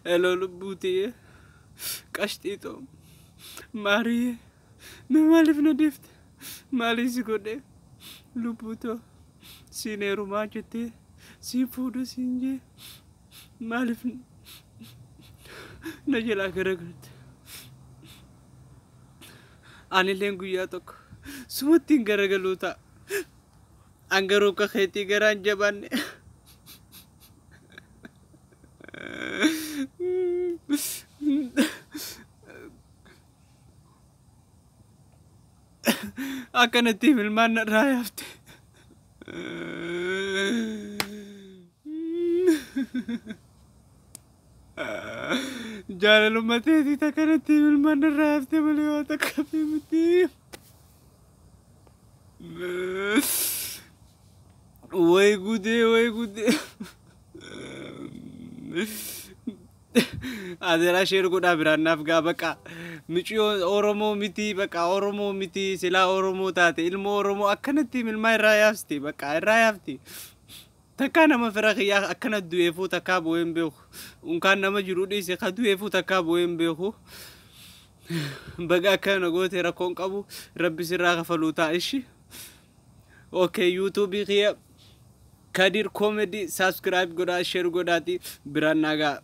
Hello Lubuti. Kastito. Marie. Malif na dift. Malis ko de. Lubuto. Sineru majete. Sifudo sinje. Malif. Najela garagat. Ani lengu yatok. Sumutin garagaluta. Anggaru ka kheti garan jaban. Akan timil man rayafte. Jala lumate di takan timil man rayafte baliwata kapi muti. Way gude. Adela share ko da biran nafga baka michiyo oromo miti baka oromo miti sila oromo tate ilmo oromo akkanatti milmay rayafti baka rayafti takana mafraqi ya akkana duefu takabo embe unkan nama jirudi se khaduefu takabo embe baga kana gote rakon qabu rabbi sirra ghafaluta ishi okay youtube khiya kadir comedy subscribe goda share godati biran naga